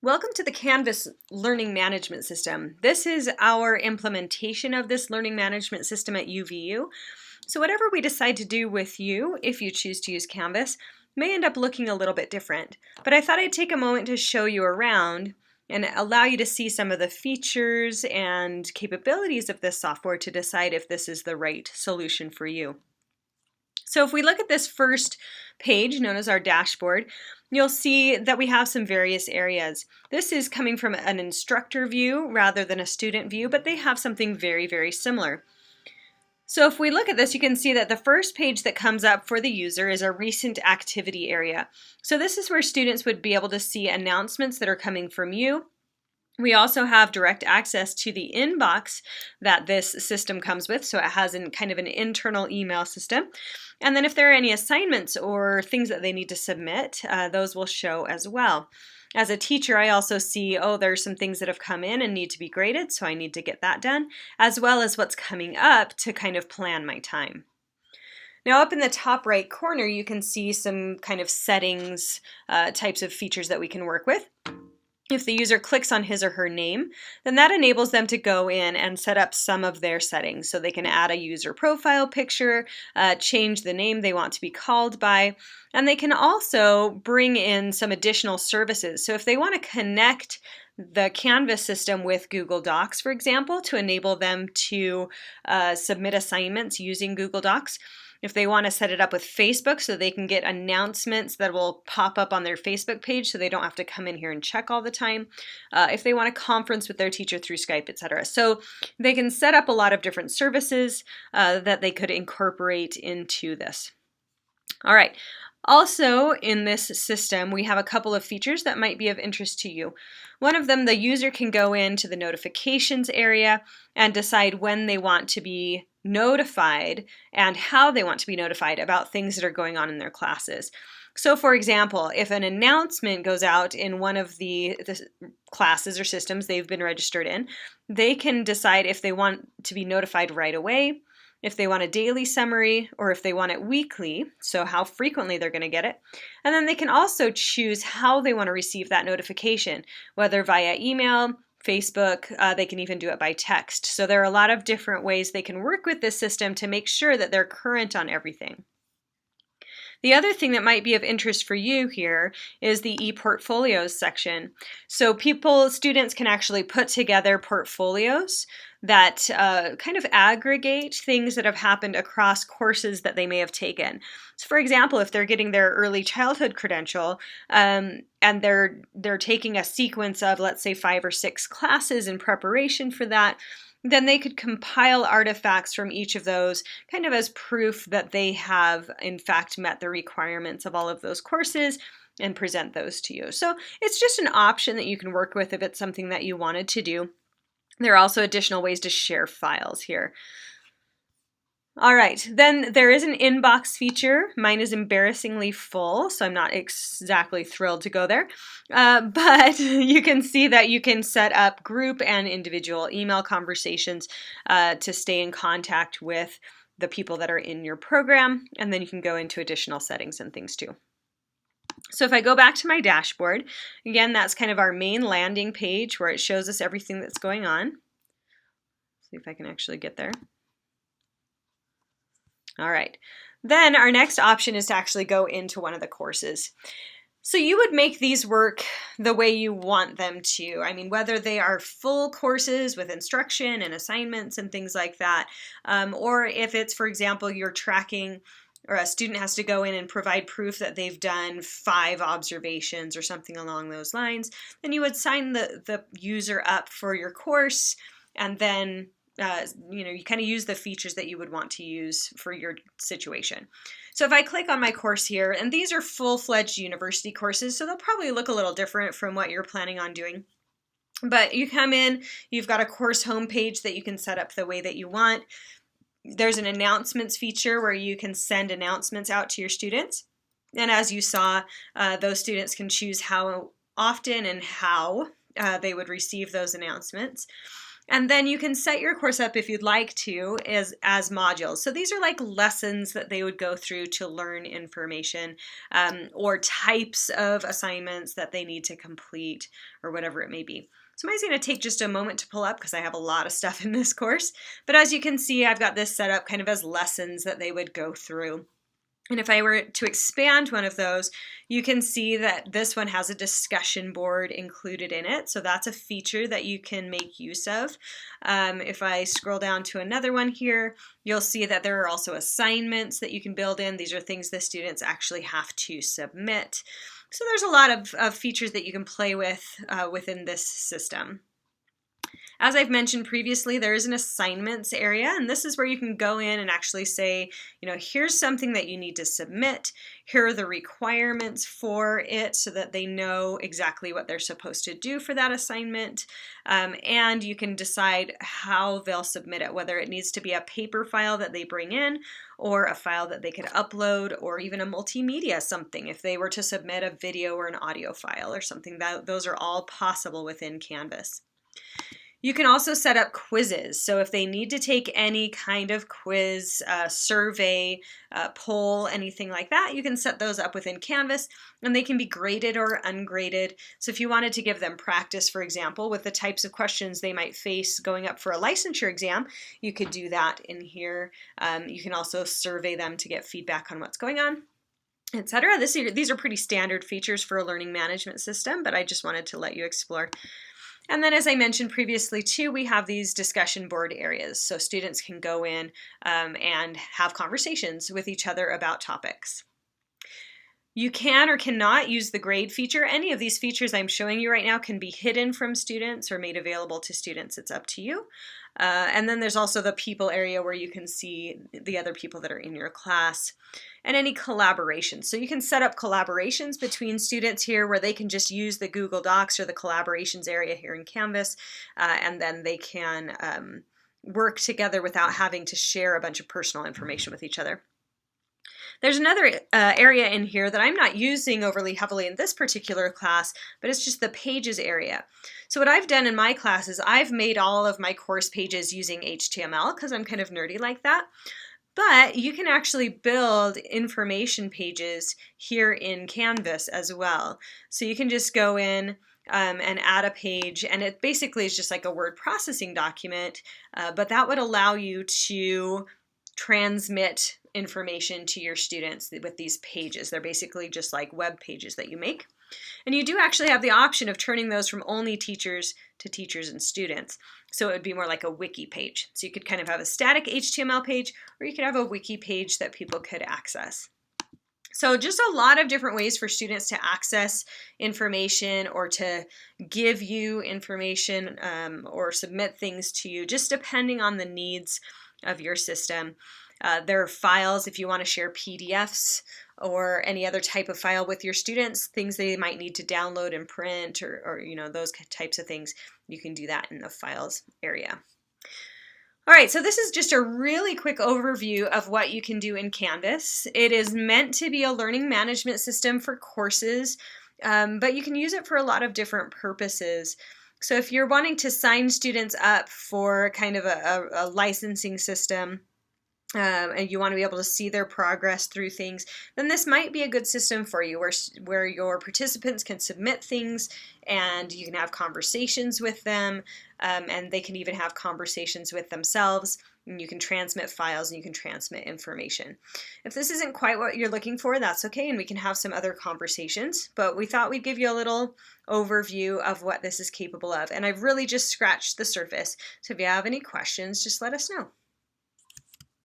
Welcome to the Canvas Learning Management System. This is our implementation of this learning management system at UVU. So whatever we decide to do with you, if you choose to use Canvas, may end up looking a little bit different. But I thought I'd take a moment to show you around and allow you to see some of the features and capabilities of this software to decide if this is the right solution for you. So if we look at this first page, known as our dashboard, you'll see that we have some various areas. This is coming from an instructor view rather than a student view, but they have something very, very similar. So if we look at this, you can see that the first page that comes up for the user is a recent activity area. So this is where students would be able to see announcements that are coming from you. We also have direct access to the inbox that this system comes with, so it has kind of an internal email system. And then if there are any assignments or things that they need to submit, those will show as well. As a teacher, I also see, there's some things that have come in and need to be graded, so I need to get that done, as well as what's coming up to kind of plan my time. Now up in the top right corner, you can see some kind of settings types of features that we can work with. If the user clicks on his or her name, then that enables them to go in and set up some of their settings. So they can add a user profile picture, change the name they want to be called by, and they can also bring in some additional services. So if they want to connect the Canvas system with Google Docs, for example, to enable them to submit assignments using Google Docs, if they want to set it up with Facebook so they can get announcements that will pop up on their Facebook page so they don't have to come in here and check all the time. If they want to conference with their teacher through Skype, etc. So they can set up a lot of different services that they could incorporate into this. All right. Also, in this system, we have a couple of features that might be of interest to you. One of them, the user can go into the notifications area and decide when they want to be notified and how they want to be notified about things that are going on in their classes. So for example, if an announcement goes out in one of the classes or systems they've been registered in, they can decide if they want to be notified right away, if they want a daily summary, or if they want it weekly, so how frequently they're going to get it. And then they can also choose how they want to receive that notification, whether via email, Facebook, they can even do it by text. So there are a lot of different ways they can work with this system to make sure that they're current on everything. The other thing that might be of interest for you here is the e-portfolios section. So students can actually put together portfolios that kind of aggregate things that have happened across courses that they may have taken. So for example, if they're getting their early childhood credential and they're taking a sequence of, let's say, 5 or 6 classes in preparation for that, then they could compile artifacts from each of those kind of as proof that they have in fact met the requirements of all of those courses and present those to you. So it's just an option that you can work with if it's something that you wanted to do. There are also additional ways to share files here. All right, then there is an inbox feature. Mine is embarrassingly full, so I'm not exactly thrilled to go there. But you can see that you can set up group and individual email conversations to stay in contact with the people that are in your program, and then you can go into additional settings and things too. So if I go back to my dashboard, again, that's kind of our main landing page where it shows us everything that's going on. See if I can actually get there. All right, then our next option is to actually go into one of the courses. So you would make these work the way you want them to. I mean, whether they are full courses with instruction and assignments and things like that, or if it's, for example, you're tracking or a student has to go in and provide proof that they've done 5 observations or something along those lines, then you would sign the user up for your course, and then you kind of use the features that you would want to use for your situation. So if I click on my course here, and these are full-fledged university courses, so they'll probably look a little different from what you're planning on doing. But you come in, you've got a course homepage that you can set up the way that you want. There's an announcements feature where you can send announcements out to your students. And as you saw, those students can choose how often and how they would receive those announcements. And then you can set your course up if you'd like to as modules. So these are like lessons that they would go through to learn information, or types of assignments that they need to complete, or whatever it may be. So mine's going to take just a moment to pull up because I have a lot of stuff in this course. But as you can see, I've got this set up kind of as lessons that they would go through. And if I were to expand one of those, you can see that this one has a discussion board included in it. So that's a feature that you can make use of. If I scroll down to another one here, you'll see that there are also assignments that you can build in. These are things the students actually have to submit. So there's a lot of features that you can play with within this system. As I've mentioned previously, there is an assignments area, and this is where you can go in and actually say, here's something that you need to submit. Here are the requirements for it so that they know exactly what they're supposed to do for that assignment. And you can decide how they'll submit it, whether it needs to be a paper file that they bring in, or a file that they could upload, or even a multimedia something if they were to submit a video or an audio file or something. Those are all possible within Canvas. You can also set up quizzes. So if they need to take any kind of quiz, survey, poll, anything like that, you can set those up within Canvas, and they can be graded or ungraded. So if you wanted to give them practice, for example, with the types of questions they might face going up for a licensure exam, you could do that in here. You can also survey them to get feedback on what's going on, etc. These are pretty standard features for a learning management system, but I just wanted to let you explore. And then, as I mentioned previously too, we have these discussion board areas. So students can go in and have conversations with each other about topics. You can or cannot use the grade feature. Any of these features I'm showing you right now can be hidden from students or made available to students. It's up to you. And then there's also the people area where you can see the other people that are in your class, and any collaborations. So you can set up collaborations between students here where they can just use the Google Docs or the collaborations area here in Canvas, and then they can work together without having to share a bunch of personal information with each other. There's another area in here that I'm not using overly heavily in this particular class, but it's just the pages area. So what I've done in my class is I've made all of my course pages using HTML because I'm kind of nerdy like that. But you can actually build information pages here in Canvas as well. So you can just go in and add a page, and it basically is just like a word processing document, but that would allow you to transmit information to your students with these pages. They're basically just like web pages that you make. And you do actually have the option of turning those from only teachers to teachers and students. So it would be more like a wiki page. So you could kind of have a static HTML page, or you could have a wiki page that people could access. So just a lot of different ways for students to access information or to give you information or submit things to you, just depending on the needs of your system. There are files if you want to share PDFs or any other type of file with your students, things they might need to download and print, or those types of things. You can do that in the files area. All right, so this is just a really quick overview of what you can do in Canvas. It is meant to be a learning management system for courses, but you can use it for a lot of different purposes. So if you're wanting to sign students up for kind of a licensing system, and you want to be able to see their progress through things, then this might be a good system for you where your participants can submit things and you can have conversations with them, and they can even have conversations with themselves, and you can transmit files and you can transmit information. If this isn't quite what you're looking for, that's okay, and we can have some other conversations, but we thought we'd give you a little overview of what this is capable of, and I've really just scratched the surface. So if you have any questions, just let us know.